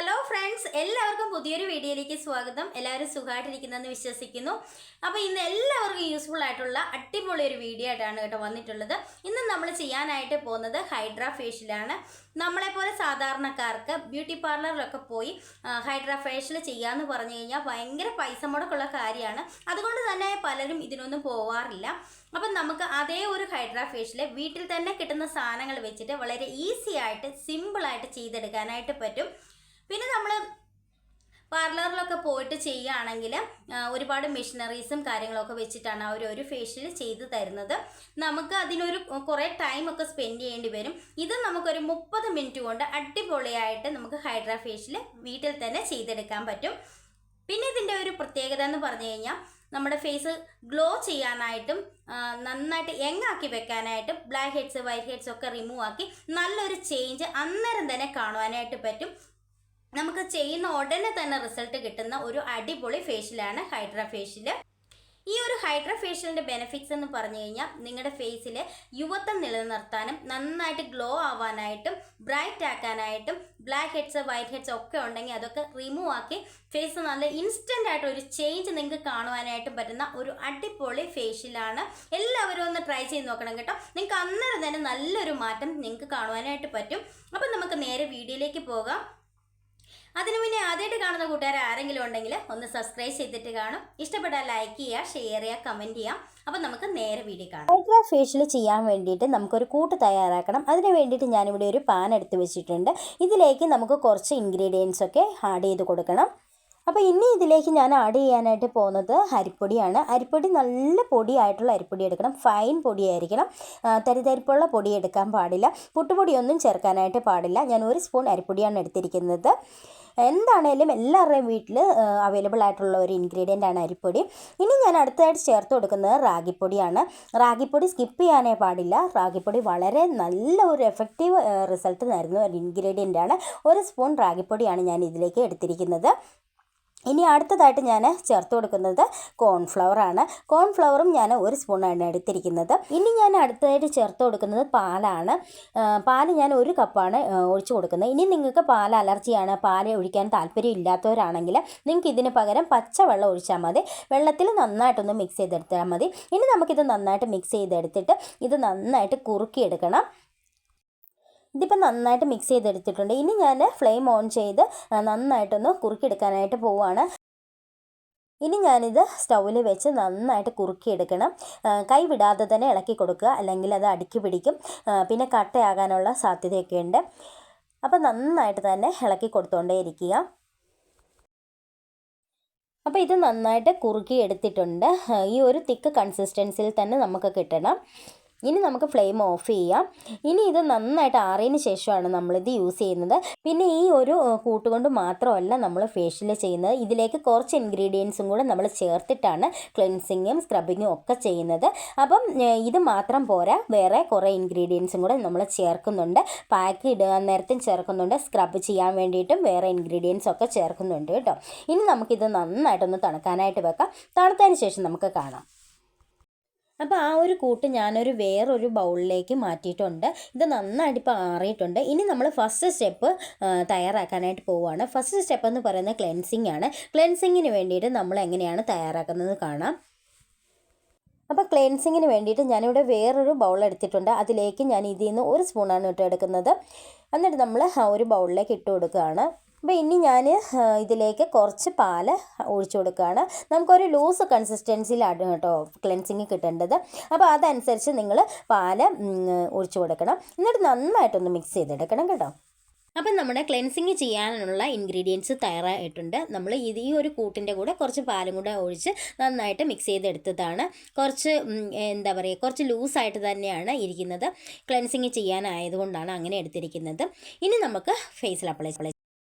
Hello friends, എല്ലാവർക്കും പുതിയൊരു വീഡിയോയിലേക്ക് സ്വാഗതം. എല്ലാവരും സുഖമായിട്ടിരിക്കുന്നെന്ന് വിശ്വസിക്കുന്നു. അപ്പോൾ ഇന്ന് എല്ലാവർക്കും യൂസ്ഫുൾ ആയിട്ടുള്ള അടിപൊളി ഒരു വീഡിയോ ആയിട്ടാണ് കേട്ടോ വന്നിട്ടുള്ളത്. ഇന്ന് നമ്മൾ ചെയ്യാനായിട്ട് പോകുന്നത് ഹൈഡ്രാ ഫേഷ്യലാണ്. നമ്മളെപ്പോലെ സാധാരണക്കാർക്ക് ബ്യൂട്ടി പാർലറിലൊക്കെ പോയി ഹൈഡ്രാ ഫേഷ്യൽ ചെയ്യാമെന്ന് പറഞ്ഞു കഴിഞ്ഞാൽ ഭയങ്കര പൈസ മുടക്കുള്ള കാര്യമാണ്. അതുകൊണ്ട് തന്നെ പലരും ഇതിനൊന്നും പോവാറില്ല. അപ്പം നമുക്ക് അതേ ഒരു ഹൈഡ്രാ ഫേഷ്യൽ വീട്ടിൽ തന്നെ കിട്ടുന്ന സാധനങ്ങൾ വെച്ചിട്ട് വളരെ ഈസി ആയിട്ട് സിമ്പിളായിട്ട് ചെയ്തെടുക്കാനായിട്ട് പറ്റും. പിന്നെ നമ്മൾ പാർലറിലൊക്കെ പോയിട്ട് ചെയ്യുകയാണെങ്കിൽ ഒരുപാട് മെഷീനറീസും കാര്യങ്ങളൊക്കെ വെച്ചിട്ടാണ് അവർ ഒരു ഫേഷ്യൽ ചെയ്ത് തരുന്നത്. നമുക്ക് അതിനൊരു കുറേ ടൈമൊക്കെ സ്പെൻഡ് ചെയ്യേണ്ടി വരും. ഇത് നമുക്കൊരു 30 മിനിറ്റ് കൊണ്ട് അടിപൊളിയായിട്ട് നമുക്ക് ഹൈഡ്രാ ഫേഷ്യൽ വീട്ടിൽ തന്നെ ചെയ്തെടുക്കാൻ പറ്റും. പിന്നെ ഇതിൻ്റെ ഒരു പ്രത്യേകത എന്ന് പറഞ്ഞു കഴിഞ്ഞാൽ നമ്മുടെ ഫേസ് ഗ്ലോ ചെയ്യാനായിട്ടും നന്നായിട്ട് യങ്ങാക്കി വെക്കാനായിട്ടും ബ്ലാക്ക് ഹെഡ്സ് വൈറ്റ് ഹെഡ്സ് ഒക്കെ റിമൂവ് ആക്കി നല്ലൊരു ചേഞ്ച് അന്നേരം തന്നെ കാണുവാനായിട്ട് പറ്റും. നമുക്ക് ചെയ്യുന്ന ഉടനെ തന്നെ റിസൾട്ട് കിട്ടുന്ന ഒരു അടിപൊളി ഫേഷ്യലാണ് ഹൈഡ്രാ ഫേഷ്യൽ. ഈ ഒരു ഹൈഡ്രാ ഫേഷ്യലിൻ്റെ ബെനിഫിറ്റ്സ് എന്ന് പറഞ്ഞു കഴിഞ്ഞാൽ നിങ്ങളുടെ ഫേസിൽ യുവത്വം നിലനിർത്താനും നന്നായിട്ട് ഗ്ലോ ആവാനായിട്ടും ബ്രൈറ്റ് ആക്കാനായിട്ടും ബ്ലാക്ക് ഹെഡ്സ് വൈറ്റ് ഹെഡ്സ് ഒക്കെ ഉണ്ടെങ്കിൽ അതൊക്കെ റിമൂവ് ആക്കി ഫേസ് നല്ല ഇൻസ്റ്റൻ്റ് ആയിട്ട് ഒരു ചേഞ്ച് നിങ്ങൾക്ക് കാണുവാനായിട്ടും പറ്റുന്ന ഒരു അടിപൊളി ഫേഷ്യലാണ്. എല്ലാവരും ഒന്ന് ട്രൈ ചെയ്ത് നോക്കണം കേട്ടോ. നിങ്ങൾക്ക് അന്നേരം തന്നെ നല്ലൊരു മാറ്റം നിങ്ങൾക്ക് കാണുവാനായിട്ട് പറ്റും. അപ്പം നമുക്ക് നേരെ വീഡിയോയിലേക്ക് പോകാം. അതിനു മുന്നേ ആദ്യമായിട്ട് കാണുന്ന കൂട്ടുകാർ ആരെങ്കിലും ഉണ്ടെങ്കിൽ ഒന്ന് സബ്സ്ക്രൈബ് ചെയ്തിട്ട് കാണും. ഇഷ്ടപ്പെട്ടാൽ ലൈക്ക് ചെയ്യുക, ഷെയർ ചെയ്യുക, കമൻറ്റ് ചെയ്യാം. അപ്പം നമുക്ക് നേരെ വീഡിയോ കാണാം. ഹൈഡ്രാ ഫേഷ്യൽ ചെയ്യാൻ വേണ്ടിയിട്ട് നമുക്കൊരു കൂട്ട് തയ്യാറാക്കണം. അതിന് വേണ്ടിയിട്ട് ഞാനിവിടെ ഒരു പാൻ എടുത്ത് വെച്ചിട്ടുണ്ട്. ഇതിലേക്ക് നമുക്ക് കുറച്ച് ഇൻഗ്രീഡിയൻസ് ഒക്കെ ആഡ് ചെയ്ത് കൊടുക്കണം. അപ്പോൾ ഇനി ഇതിലേക്ക് ഞാൻ ആഡ് ചെയ്യാനായിട്ട് പോകുന്നത് അരിപ്പൊടിയാണ്. അരിപ്പൊടി നല്ല പൊടിയായിട്ടുള്ള അരിപ്പൊടി എടുക്കണം. ഫൈൻ പൊടിയായിരിക്കണം. തരിതരിപ്പുള്ള പൊടി എടുക്കാൻ പാടില്ല. പുട്ടുപൊടിയൊന്നും ചേർക്കാനായിട്ട് പാടില്ല. ഞാൻ 1 സ്പൂൺ അരിപ്പൊടിയാണ് എടുത്തിരിക്കുന്നത്. എന്താണേലും എല്ലാവരുടെയും വീട്ടിൽ അവൈലബിൾ ആയിട്ടുള്ള ഒരു ഇൻഗ്രീഡിയൻ്റ് ആണ് അരിപ്പൊടി. ഇനി ഞാൻ അടുത്തതായിട്ട് ചേർത്ത് കൊടുക്കുന്നത് റാഗിപ്പൊടിയാണ്. റാഗിപ്പൊടി സ്കിപ്പ് ചെയ്യാനേ പാടില്ല. റാഗിപ്പൊടി വളരെ നല്ല ഒരു എഫക്റ്റീവ് റിസൾട്ട് തരുന്ന ഒരു ഇൻഗ്രീഡിയൻ്റ് ആണ്. 1 സ്പൂൺ റാഗിപ്പൊടിയാണ് ഞാൻ ഇതിലേക്ക് എടുത്തിരിക്കുന്നത്. ഇനി അടുത്തതായിട്ട് ഞാൻ ചേർത്ത് കൊടുക്കുന്നത് കോൺഫ്ലവറാണ്. കോൺഫ്ലവറും ഞാൻ 1 സ്പൂണാണ് എടുത്തിരിക്കുന്നത്. ഇനി ഞാൻ അടുത്തതായിട്ട് ചേർത്ത് കൊടുക്കുന്നത് പാലാണ്. പാല് ഞാൻ 1 കപ്പാണ് ഒഴിച്ച് കൊടുക്കുന്നത്. ഇനി നിങ്ങൾക്ക് പാൽ അലർജിയാണ്, പാൽ ഒഴിക്കാൻ താല്പര്യം ഇല്ലാത്തവരാണെങ്കിൽ നിങ്ങൾക്ക് ഇതിന് പകരം പച്ചവെള്ളം ഒഴിച്ചാൽ മതി. വെള്ളത്തിൽ നന്നായിട്ടൊന്ന് മിക്സ് ചെയ്തെടുത്താൽ മതി. ഇനി നമുക്കിത് നന്നായിട്ട് മിക്സ് ചെയ്തെടുത്തിട്ട് ഇത് നന്നായിട്ട് കുറുക്കിയെടുക്കണം. ഇതിപ്പോൾ നന്നായിട്ട് മിക്സ് ചെയ്തെടുത്തിട്ടുണ്ട്. ഇനി ഞാൻ ഫ്ലെയിം ഓൺ ചെയ്ത് നന്നായിട്ടൊന്ന് കുറുക്കിയെടുക്കാനായിട്ട് പോവുകയാണ്. ഇനി ഞാനിത് സ്റ്റൗവിൽ വെച്ച് നന്നായിട്ട് കുറുക്കിയെടുക്കണം. കൈ വിടാതെ തന്നെ ഇളക്കി കൊടുക്കുക, അല്ലെങ്കിൽ അത് അടുക്കി പിടിക്കും. പിന്നെ കട്ടയാകാനുള്ള സാധ്യതയൊക്കെ ഉണ്ട്. അപ്പോൾ നന്നായിട്ട് തന്നെ ഇളക്കി കൊടുത്തുകൊണ്ടേ ഇരിക്കുക. അപ്പോൾ ഇത് നന്നായിട്ട് കുറുക്കി എടുത്തിട്ടുണ്ട്. ഈ ഒരു തിക്ക് കൺസിസ്റ്റൻസിയിൽ തന്നെ നമുക്ക് കിട്ടണം. ഇനി നമുക്ക് ഫ്ലെയിം ഓഫ് ചെയ്യാം. ഇനി ഇത് നന്നായിട്ട് ആറിയതിന് ശേഷമാണ് നമ്മളിത് യൂസ് ചെയ്യുന്നത്. പിന്നെ ഈ ഒരു കൂട്ടുകൊണ്ട് മാത്രമല്ല നമ്മൾ ഫേഷ്യൽ ചെയ്യുന്നത്. ഇതിലേക്ക് കുറച്ച് ഇൻഗ്രീഡിയൻസും കൂടെ നമ്മൾ ചേർത്തിട്ടാണ് ക്ലെൻസിങ്ങും സ്ക്രബിങ്ങും ഒക്കെ ചെയ്യുന്നത്. അപ്പം ഇത് മാത്രം പോരാ, വേറെ കുറേ ഇൻഗ്രീഡിയൻസും കൂടെ നമ്മൾ ചേർക്കുന്നുണ്ട്. പാക്ക് ഇടുക നേരത്തും ചേർക്കുന്നുണ്ട്. സ്ക്രബ് ചെയ്യാൻ വേണ്ടിയിട്ടും വേറെ ഇൻഗ്രീഡിയൻസ് ഒക്കെ ചേർക്കുന്നുണ്ട് കേട്ടോ. ഇനി നമുക്കിത് നന്നായിട്ടൊന്ന് തണുക്കാനായിട്ട് വെക്കാം. തണുത്തതിന് ശേഷം നമുക്ക് കാണാം. അപ്പോൾ ആ ഒരു കൂട്ട് ഞാനൊരു വേറൊരു ബൗളിലേക്ക് മാറ്റിയിട്ടുണ്ട്. ഇത് നന്നായിട്ട് ഇപ്പോൾ ആറിയിട്ടുണ്ട്. ഇനി നമ്മൾ ഫസ്റ്റ് സ്റ്റെപ്പ് തയ്യാറാക്കാനായിട്ട് പോവുകയാണ്. ഫസ്റ്റ് സ്റ്റെപ്പ് എന്ന് പറയുന്നത് ക്ലെൻസിങ് ആണ്. ക്ലെൻസിങ്ങിന് വേണ്ടിയിട്ട് നമ്മൾ എങ്ങനെയാണ് തയ്യാറാക്കുന്നത് കാണാം. അപ്പോൾ ക്ലെൻസിങ്ങിന് വേണ്ടിയിട്ട് ഞാനിവിടെ വേറൊരു ബൗൾ എടുത്തിട്ടുണ്ട്. അതിലേക്ക് ഞാൻ ഇതിൽ നിന്ന് 1 സ്പൂണാണ് എടുക്കുന്നത്. എന്നിട്ട് നമ്മൾ ഒരു ബൗളിലേക്ക് ഇട്ട് കൊടുക്കുകയാണ്. അപ്പോൾ ഇനി ഞാൻ ഇതിലേക്ക് കുറച്ച് പാല് ഒഴിച്ചു കൊടുക്കുകയാണ്. നമുക്കൊരു ലൂസ് കൺസിസ്റ്റൻസിയിലാണ് കേട്ടോ ക്ലെൻസിങ് കിട്ടേണ്ടത്. അപ്പോൾ അതനുസരിച്ച് നിങ്ങൾ പാല് ഒഴിച്ചു കൊടുക്കണം. എന്നിട്ട് നന്നായിട്ടൊന്ന് മിക്സ് ചെയ്തെടുക്കണം കേട്ടോ. അപ്പം നമ്മുടെ ക്ലെൻസിങ് ചെയ്യാനുള്ള ഇൻഗ്രീഡിയൻസ് തയ്യാറായിട്ടുണ്ട്. നമ്മൾ ഈ ഒരു കൂട്ടിൻ്റെ കൂടെ കുറച്ച് പാലും കൂടെ ഒഴിച്ച് നന്നായിട്ട് മിക്സ് ചെയ്തെടുത്തതാണ്. കുറച്ച് എന്താ പറയുക, കുറച്ച് ലൂസായിട്ട് തന്നെയാണ് ഇരിക്കുന്നത്. ക്ലെൻസിങ് ചെയ്യാനായതുകൊണ്ടാണ് അങ്ങനെ എടുത്തിരിക്കുന്നത്. ഇനി നമുക്ക് ഫേസിൽ അപ്ലൈ.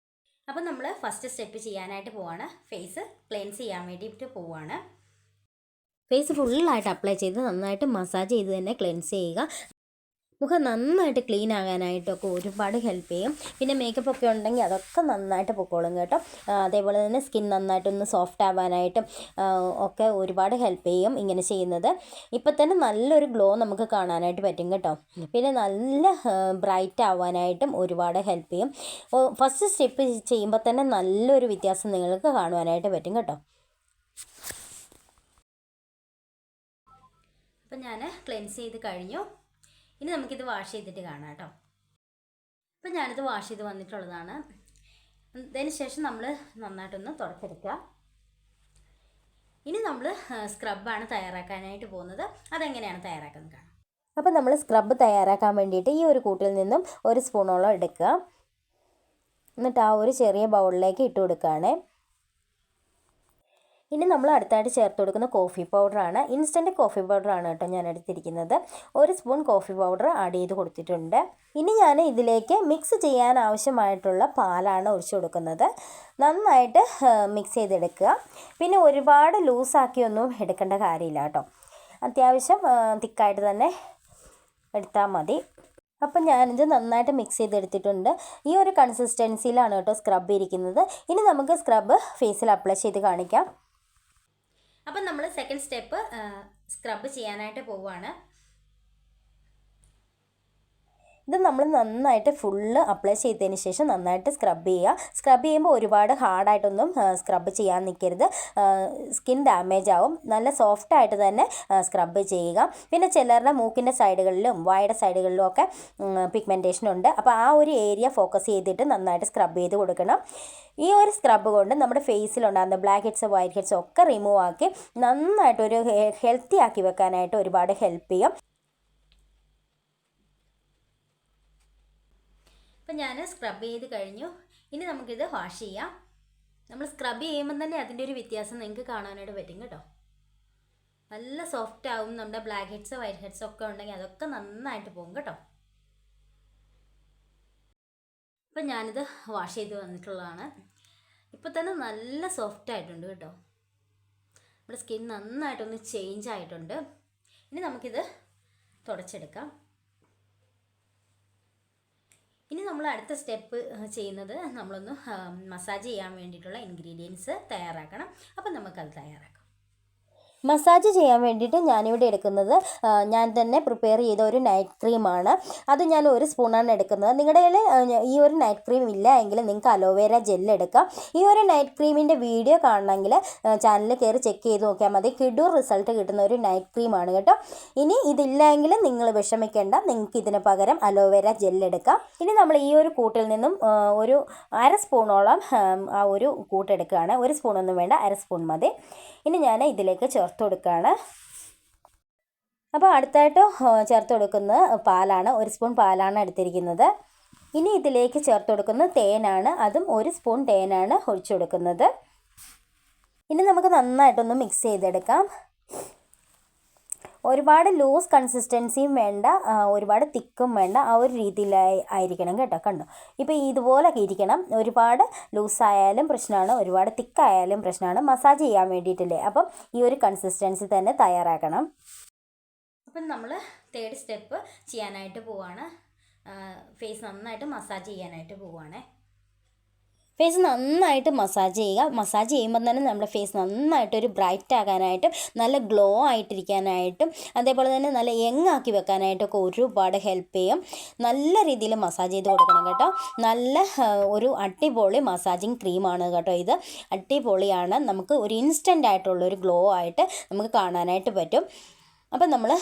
അപ്പം നമ്മൾ ഫസ്റ്റ് സ്റ്റെപ്പ് ചെയ്യാനായിട്ട് പോവാണ്. ഫേസ് ക്ലെൻസ് ചെയ്യാൻ വേണ്ടിയിട്ട് പോവുകയാണ്. ഫേസ് ഫുള്ളായിട്ട് അപ്ലൈ ചെയ്ത് നന്നായിട്ട് മസാജ് ചെയ്ത് തന്നെ ക്ലെൻസ് ചെയ്യുക. മുഖം നന്നായിട്ട് ക്ലീൻ ആകാനായിട്ടൊക്കെ ഒരുപാട് ഹെൽപ്പ് ചെയ്യും. പിന്നെ മേക്കപ്പ് ഒക്കെ ഉണ്ടെങ്കിൽ അതൊക്കെ നന്നായിട്ട് പൊക്കോളും കേട്ടോ. അതേപോലെ തന്നെ സ്കിൻ നന്നായിട്ടൊന്ന് സോഫ്റ്റ് ആവാനായിട്ടും ഒക്കെ ഒരുപാട് ഹെൽപ്പ് ചെയ്യും ഇങ്ങനെ ചെയ്യുന്നത്. ഇപ്പം തന്നെ നല്ലൊരു ഗ്ലോ നമുക്ക് കാണാനായിട്ട് പറ്റും കേട്ടോ. പിന്നെ നല്ല ബ്രൈറ്റ് ആവാനായിട്ടും ഒരുപാട് ഹെൽപ്പ് ചെയ്യും. ഫസ്റ്റ് സ്റ്റെപ്പ് ചെയ്യുമ്പോൾ തന്നെ നല്ലൊരു വ്യത്യാസം നിങ്ങൾക്ക് കാണുവാനായിട്ട് പറ്റും കേട്ടോ. അപ്പം ഞാൻ ക്ലെൻസ് ചെയ്ത് കഴിഞ്ഞു. ഇനി നമുക്കിത് വാഷ് ചെയ്തിട്ട് കാണാം കേട്ടോ. അപ്പം ഞാനിത് വാഷ് ചെയ്ത് വന്നിട്ടുള്ളതാണ്. അതിന് ശേഷം നമ്മൾ നന്നായിട്ടൊന്ന് തുടച്ചെടുക്കുക. ഇനി നമ്മൾ സ്ക്രബാണ് തയ്യാറാക്കാനായിട്ട് പോകുന്നത്. അതെങ്ങനെയാണ് തയ്യാറാക്കുന്നത് കാണാം. അപ്പോൾ നമ്മൾ സ്ക്രബ് തയ്യാറാക്കാൻ വേണ്ടിയിട്ട് ഈ ഒരു കൂട്ടിൽ നിന്നും ഒരു സ്പൂണോളം എടുക്കുക. എന്നിട്ട് ആ ഒരു ചെറിയ ബൗളിലേക്ക് ഇട്ട് കൊടുക്കുകയാണ്. ഇനി നമ്മൾ അടുത്തായിട്ട് ചേർത്ത് കൊടുക്കുന്ന കോഫി പൗഡറാണ്. ഇൻസ്റ്റൻറ്റ് കോഫി പൗഡറാണ് കേട്ടോ ഞാൻ എടുത്തിരിക്കുന്നത്. ഒരു സ്പൂൺ കോഫി പൗഡർ ആഡ് ചെയ്ത് കൊടുത്തിട്ടുണ്ട്. ഇനി ഞാൻ ഇതിലേക്ക് മിക്സ് ചെയ്യാൻ ആവശ്യമായിട്ടുള്ള പാലാണ് ഒഴിച്ചു കൊടുക്കുന്നത്. നന്നായിട്ട് മിക്സ് ചെയ്തെടുക്കുക. പിന്നെ ഒരുപാട് ലൂസാക്കിയൊന്നും എടുക്കേണ്ട കാര്യമില്ല കേട്ടോ. അത്യാവശ്യം തിക്കായിട്ട് തന്നെ എടുത്താൽ മതി. അപ്പം ഞാനിത് നന്നായിട്ട് മിക്സ് ചെയ്തെടുത്തിട്ടുണ്ട്. ഈ ഒരു കൺസിസ്റ്റൻസിയിലാണ് കേട്ടോ സ്ക്രബ് ഇരിക്കുന്നത്. ഇനി നമുക്ക് സ്ക്രബ് ഫേസിൽ അപ്ലൈ ചെയ്ത് കാണിക്കാം. അപ്പം നമ്മൾ സെക്കൻഡ് സ്റ്റെപ്പ് സ്ക്രബ് ചെയ്യാനായിട്ട് പോവുകയാണ്. ഇത് നമ്മൾ നന്നായിട്ട് ഫുള്ള് അപ്ലൈ ചെയ്തതിന് ശേഷം നന്നായിട്ട് സ്ക്രബ് ചെയ്യുക. സ്ക്രബ് ചെയ്യുമ്പോൾ ഒരുപാട് ഹാർഡായിട്ടൊന്നും സ്ക്രബ് ചെയ്യാൻ നിൽക്കരുത്. സ്കിൻ ഡാമേജ് ആവും. നല്ല സോഫ്റ്റായിട്ട് തന്നെ സ്ക്രബ് ചെയ്യുക. പിന്നെ ചിലരുടെ മൂക്കിൻ്റെ സൈഡുകളിലും വായുടെ സൈഡുകളിലും ഒക്കെ പിഗ്മെൻറ്റേഷൻ ഉണ്ട്. അപ്പോൾ ആ ഒരു ഏരിയ ഫോക്കസ് ചെയ്തിട്ട് നന്നായിട്ട് സ്ക്രബ് ചെയ്ത് കൊടുക്കണം. ഈ ഒരു സ്ക്രബ് കൊണ്ട് നമ്മുടെ ഫേസിലുണ്ടാകുന്ന ബ്ലാക്ക് ഹെഡ്സ് വൈറ്റ് ഹെഡ്സ് ഒക്കെ റിമൂവ് ആക്കി നന്നായിട്ടൊരു ഹെൽത്തി ആക്കി വെക്കാനായിട്ട് ഒരുപാട് ഹെൽപ്പ് ചെയ്യും. അപ്പം ഞാൻ സ്ക്രബ് ചെയ്ത് കഴിഞ്ഞു. ഇനി നമുക്കിത് വാഷ് ചെയ്യാം. നമ്മൾ സ്ക്രബ് ചെയ്യുമ്പോൾ തന്നെ അതിൻ്റെ ഒരു വ്യത്യാസം നിങ്ങൾക്ക് കാണാനായിട്ട് പറ്റും കേട്ടോ. നല്ല സോഫ്റ്റ് ആവും. നമ്മുടെ ബ്ലാക്ക് ഹെഡ്സ് വൈറ്റ് ഹെഡ്സ് ഒക്കെ ഉണ്ടെങ്കിൽ അതൊക്കെ നന്നായിട്ട് പോകും കേട്ടോ. അപ്പം ഞാനിത് വാഷ് ചെയ്ത് വന്നിട്ടുള്ളതാണ്. ഇപ്പോൾ തന്നെ നല്ല സോഫ്റ്റ് ആയിട്ടുണ്ട് കേട്ടോ. നമ്മുടെ സ്കിൻ നന്നായിട്ടൊന്ന് ചേഞ്ച് ആയിട്ടുണ്ട്. ഇനി നമുക്കിത് തുടച്ചെടുക്കാം. ഇനി നമ്മൾ അടുത്ത സ്റ്റെപ്പ് ചെയ്യുന്നത് നമ്മളൊന്ന് മസാജ് ചെയ്യാൻ വേണ്ടിയിട്ടുള്ള ഇൻഗ്രീഡിയൻസ് തയ്യാറാക്കണം. അപ്പം നമുക്കത് തയ്യാറാക്കാം. മസാജ് ചെയ്യാൻ വേണ്ടിയിട്ട് ഞാനിവിടെ എടുക്കുന്നത് ഞാൻ തന്നെ പ്രിപ്പയർ ചെയ്ത ഒരു നൈറ്റ് ക്രീമാണ്. അത് ഞാൻ ഒരു സ്പൂണാണ് എടുക്കുന്നത്. നിങ്ങളുടെ കയ്യിൽ ഈ ഒരു നൈറ്റ് ക്രീം ഇല്ല എങ്കിൽ നിങ്ങൾക്ക് അലോവേര ജെൽ എടുക്കാം. ഈ ഒരു നൈറ്റ് ക്രീമിൻ്റെ വീഡിയോ കാണണമെങ്കിൽ ചാനലിൽ കയറി ചെക്ക് ചെയ്ത് നോക്കിയാൽ മതി. കിഡൂർ റിസൾട്ട് കിട്ടുന്ന ഒരു നൈറ്റ് ക്രീമാണ് കേട്ടോ. ഇനി ഇതില്ല എങ്കിൽ നിങ്ങൾ വിഷമിക്കേണ്ട. നിങ്ങൾക്ക് ഇതിന് പകരം അലോവേര ജെൽ എടുക്കാം. ഇനി നമ്മൾ ഈ ഒരു കൂട്ടിൽ നിന്നും ഒരു അര സ്പൂണോളം ആ ഒരു കൂട്ടെടുക്കുകയാണ്. ഒരു സ്പൂണൊന്നും വേണ്ട, അര സ്പൂൺ മതി. ഇനി ഞാൻ ഇതിലേക്ക് ചേർത്ത് കൊടുക്കുകയാണ്. അപ്പോൾ അടുത്തായിട്ട് ചേർത്ത് കൊടുക്കുന്നത് പാലാണ്. ഒരു സ്പൂൺ പാലാണ് എടുത്തിരിക്കുന്നത്. ഇനി ഇതിലേക്ക് ചേർത്ത് കൊടുക്കുന്നത് തേനാണ്. അതും ഒരു സ്പൂൺ തേനാണ് ഒഴിച്ചു കൊടുക്കുന്നത്. ഇനി നമുക്ക് നന്നായിട്ടൊന്ന് മിക്സ് ചെയ്തെടുക്കാം. ഒരുപാട് ലൂസ് കൺസിസ്റ്റൻസിയും വേണ്ട, ഒരുപാട് തിക്കും വേണ്ട. ആ ഒരു രീതിയിലായിരിക്കണം കേട്ടോ. കണ്ടോ, ഇപ്പോൾ ഇതുപോലൊക്കെ ഇരിക്കണം. ഒരുപാട് ലൂസായാലും പ്രശ്നമാണ്, ഒരുപാട് തിക്കായാലും പ്രശ്നമാണ്. മസാജ് ചെയ്യാൻ വേണ്ടിയിട്ടില്ലേ. അപ്പം ഈ ഒരു കൺസിസ്റ്റൻസി തന്നെ തയ്യാറാക്കണം. അപ്പം നമ്മൾ തേർഡ് സ്റ്റെപ്പ് ചെയ്യാനായിട്ട് പോവുകയാണ്. ഫേസ് നന്നായിട്ട് മസാജ് ചെയ്യാനായിട്ട് പോവുകയാണേ. ഫേസ് നന്നായിട്ട് മസാജ് ചെയ്യുക. മസാജ് ചെയ്യുമ്പോൾ തന്നെ നമ്മുടെ ഫേസ് നന്നായിട്ടൊരു ബ്രൈറ്റ് ആകാനായിട്ടും നല്ല ഗ്ലോ ആയിട്ടിരിക്കാനായിട്ടും അതേപോലെ തന്നെ നല്ല യങ് ആക്കി വെക്കാനായിട്ടൊക്കെ ഒരുപാട് ഹെൽപ്പ് ചെയ്യും. നല്ല രീതിയിൽ മസാജ് ചെയ്ത് കൊടുക്കണം കേട്ടോ. നല്ല ഒരു അടിപൊളി മസാജിങ് ക്രീമാണ് കേട്ടോ ഇത്. അടിപൊളിയാണ്. നമുക്ക് ഒരു ഇൻസ്റ്റൻ്റ് ആയിട്ടുള്ളൊരു ഗ്ലോ ആയിട്ട് നമുക്ക് കാണാനായിട്ട് പറ്റും. അപ്പം നമ്മൾ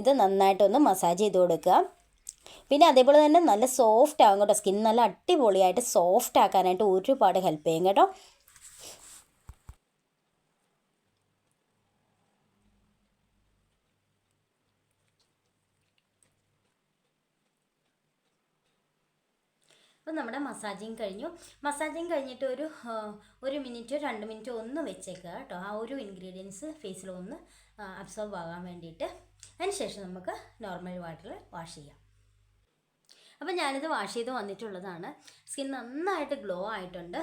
ഇത് നന്നായിട്ടൊന്ന് മസാജ് ചെയ്ത് കൊടുക്കുക. പിന്നെ അതേപോലെ തന്നെ നല്ല സോഫ്റ്റ് ആകും കേട്ടോ. സ്കിൻ നല്ല അടിപൊളിയായിട്ട് സോഫ്റ്റ് ആക്കാനായിട്ട് ഒരുപാട് ഹെൽപ്പ് ചെയ്യും കേട്ടോ. അപ്പോൾ നമ്മുടെ മസാജിങ് കഴിഞ്ഞു. മസാജിങ് കഴിഞ്ഞിട്ട് ഒരു മിനിറ്റ് 2 മിനിറ്റ് ഒന്ന് വെച്ചേക്കുക കേട്ടോ. ആ ഒരു ഇൻഗ്രീഡിയൻസ് ഫേസിലൊന്ന് അബ്സോർബ് ആകാൻ വേണ്ടിയിട്ട്. അതിന് ശേഷം നമുക്ക് നോർമൽ വാട്ടറിൽ വാഷ് ചെയ്യാം. അപ്പോൾ ഞാനിത് വാഷ് ചെയ്ത് വന്നിട്ടുള്ളതാണ്. സ്കിൻ നന്നായിട്ട് ഗ്ലോ ആയിട്ടുണ്ട്.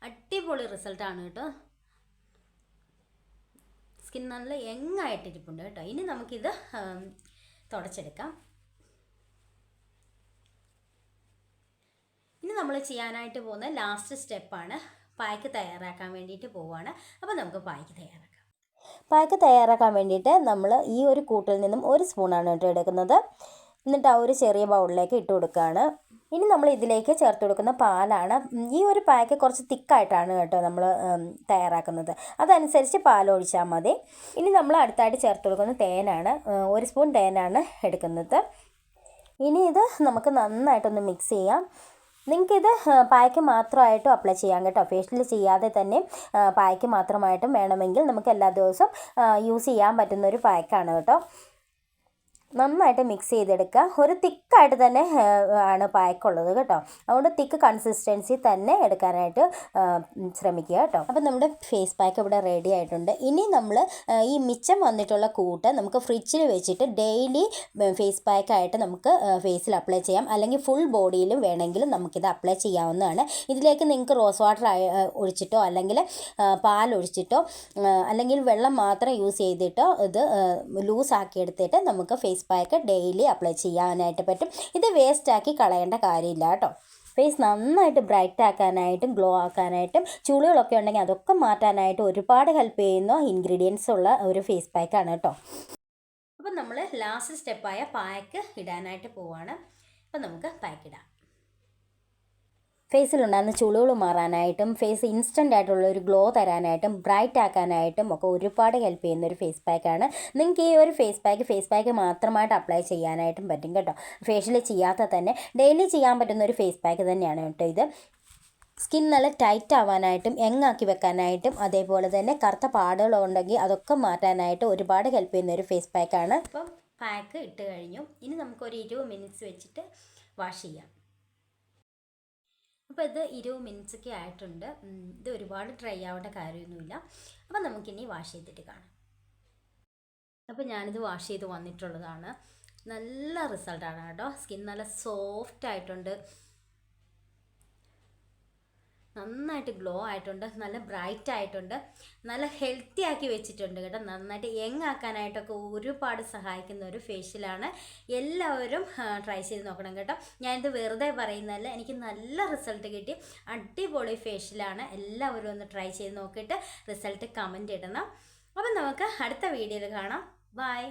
അടിപൊളി റിസൾട്ടാണ് കേട്ടോ. സ്കിൻ നല്ല യങ് ആയിട്ടിരിപ്പുണ്ട് കേട്ടോ. ഇനി നമുക്കിത് തുടച്ചെടുക്കാം. ഇനി നമ്മൾ ചെയ്യാനായിട്ട് പോകുന്ന ലാസ്റ്റ് സ്റ്റെപ്പാണ് പായ്ക്ക് തയ്യാറാക്കാൻ വേണ്ടിയിട്ട് പോവുകയാണ്. അപ്പോൾ നമുക്ക് പായ്ക്ക് തയ്യാറാക്കാം. പായ്ക്ക് തയ്യാറാക്കാൻ വേണ്ടിയിട്ട് നമ്മൾ ഈ ഒരു കൂട്ടിൽ നിന്നും 1 സ്പൂണാണ് കേട്ടോ എടുക്കുന്നത്. എന്നിട്ട് ആ ഒരു ചെറിയ ബൗളിലേക്ക് ഇട്ട് കൊടുക്കുകയാണ്. ഇനി നമ്മൾ ഇതിലേക്ക് ചേർത്ത് കൊടുക്കുന്ന പാലാണ്. ഈ ഒരു പായ്ക്ക് കുറച്ച് തിക്കായിട്ടാണ് കേട്ടോ നമ്മൾ തയ്യാറാക്കുന്നത്. അതനുസരിച്ച് പാലൊഴിച്ചാൽ മതി. ഇനി നമ്മൾ അടുത്തായിട്ട് ചേർത്ത് കൊടുക്കുന്നത് തേനാണ്. 1 സ്പൂൺ തേനാണ് എടുക്കുന്നത്. ഇനി ഇത് നമുക്ക് നന്നായിട്ടൊന്ന് മിക്സ് ചെയ്യാം. നിങ്ങൾക്കിത് പായ്ക്ക് മാത്രമായിട്ടും അപ്ലൈ ചെയ്യാം കേട്ടോ. ഫേഷ്യൽ ചെയ്യാതെ തന്നെ പായ്ക്ക് മാത്രമായിട്ടും വേണമെങ്കിൽ നമുക്ക് എല്ലാ ദിവസവും യൂസ് ചെയ്യാൻ പറ്റുന്നൊരു പായ്ക്കാണ് കേട്ടോ. നന്നായിട്ട് മിക്സ് ചെയ്തെടുക്കുക. ഒരു തിക്കായിട്ട് തന്നെ ആണ് പായ്ക്കുള്ളത് കേട്ടോ. അതുകൊണ്ട് തിക്ക് കൺസിസ്റ്റൻസി തന്നെ എടുക്കാനായിട്ട് ശ്രമിക്കുക കേട്ടോ. അപ്പം നമ്മുടെ ഫേസ് പാക്ക് ഇവിടെ റെഡി ആയിട്ടുണ്ട്. ഇനി നമ്മൾ ഈ മിച്ചം വന്നിട്ടുള്ള കൂട്ട് നമുക്ക് ഫ്രിഡ്ജിൽ വെച്ചിട്ട് ഡെയിലി ഫേസ് പാക്കായിട്ട് നമുക്ക് ഫേസിൽ അപ്ലൈ ചെയ്യാം. അല്ലെങ്കിൽ ഫുൾ ബോഡിയിലും വേണമെങ്കിലും നമുക്കിത് അപ്ലൈ ചെയ്യാവുന്നതാണ്. ഇതിലേക്ക് നിങ്ങൾക്ക് റോസ് വാട്ടർ ഒഴിച്ചിട്ടോ അല്ലെങ്കിൽ പാലൊഴിച്ചിട്ടോ അല്ലെങ്കിൽ വെള്ളം മാത്രം യൂസ് ചെയ്തിട്ടോ ഇത് ലൂസാക്കി എടുത്തിട്ട് നമുക്ക് ഫേസ് പാക്ക് ഡെയിലി അപ്ലൈ ചെയ്യാനായിട്ട് പറ്റും. ഇത് വേസ്റ്റാക്കി കളയേണ്ട കാര്യമില്ല കേട്ടോ. ഫേസ് നന്നായിട്ട് ബ്രൈറ്റ് ആക്കാനായിട്ടും ഗ്ലോ ആക്കാനായിട്ടും ചുളികളൊക്കെ ഉണ്ടെങ്കിൽ അതൊക്കെ മാറ്റാനായിട്ട് ഒരുപാട് ഹെൽപ്പ് ചെയ്യുന്ന ഇൻഗ്രീഡിയൻസ് ഉള്ള ഒരു ഫേസ് പാക്കാണ് കേട്ടോ. അപ്പം നമ്മൾ ലാസ്റ്റ് സ്റ്റെപ്പായ പാക്ക് ഇടാനായിട്ട് പോവുകയാണ്. അപ്പം നമുക്ക് പാക്ക് ഇടാം. ഫേസിലുണ്ടാകുന്ന ചുളികൾ മാറാനായിട്ടും ഫേസ് ഇൻസ്റ്റൻ്റ് ആയിട്ടുള്ള ഒരു ഗ്ലോ തരാനായിട്ടും ബ്രൈറ്റ് ആക്കാനായിട്ടും ഒക്കെ ഒരുപാട് ഹെൽപ്പ് ചെയ്യുന്ന ഒരു ഫേസ് പാക്കാണ്. നിങ്ങൾക്ക് ഈ ഒരു ഫേസ് പാക്ക് മാത്രമായിട്ട് അപ്ലൈ ചെയ്യാനായിട്ടും പറ്റും കേട്ടോ. ഫേഷ്യൽ ചെയ്യാത്ത തന്നെ ഡെയിലി ചെയ്യാൻ പറ്റുന്ന ഒരു ഫേസ് പാക്ക് തന്നെയാണ് കേട്ടോ ഇത്. സ്കിൻ നല്ല ടൈറ്റ് ആവാനായിട്ടും യങ്ങാക്കി വെക്കാനായിട്ടും അതേപോലെ തന്നെ കറുത്ത പാടുകളുണ്ടെങ്കിൽ അതൊക്കെ മാറ്റാനായിട്ട് ഒരുപാട് ഹെൽപ്പ് ചെയ്യുന്ന ഒരു ഫേസ് പാക്കാണ്. അപ്പം പാക്ക് ഇട്ട് കഴിഞ്ഞു. ഇനി നമുക്കൊരു 20 മിനിറ്റ്സ് വെച്ചിട്ട് വാഷ് ചെയ്യാം. അപ്പോൾ ഇത് 20 മിനിറ്റ്സൊക്കെ ആയിട്ടുണ്ട്. ഇത് ഒരുപാട് ഡ്രൈ ആവേണ്ട കാര്യമൊന്നുമില്ല. അപ്പം നമുക്കിനി വാഷ് ചെയ്തിട്ട് കാണാം. അപ്പോൾ ഞാനിത് വാഷ് ചെയ്ത് വന്നിട്ടുള്ളതാണ്. നല്ല റിസൾട്ടാണ് കേട്ടോ. സ്കിൻ നല്ല സോഫ്റ്റ് ആയിട്ടുണ്ട്, നന്നായിട്ട് ഗ്ലോ ആയിട്ടുണ്ട്, നല്ല ബ്രൈറ്റ് ആയിട്ടുണ്ട്, നല്ല ഹെൽത്തി ആക്കി വെച്ചിട്ടുണ്ട് കേട്ടോ. നന്നായിട്ട് യങ് ആക്കാനായിട്ടൊക്കെ ഒരുപാട് സഹായിക്കുന്ന ഒരു ഫേഷ്യലാണ്. എല്ലാവരും ട്രൈ ചെയ്ത് നോക്കണം കേട്ടോ. ഞാനിത് വെറുതെ പറയുന്നതല്ല, എനിക്ക് നല്ല റിസൾട്ട് കിട്ടി. അടിപൊളി ഫേഷ്യലാണ്. എല്ലാവരും ഒന്ന് ട്രൈ ചെയ്ത് നോക്കിയിട്ട് റിസൾട്ട് കമൻറ്റ് ഇടണം. അപ്പം നമുക്ക് അടുത്ത വീഡിയോയിൽ കാണാം. ബൈ.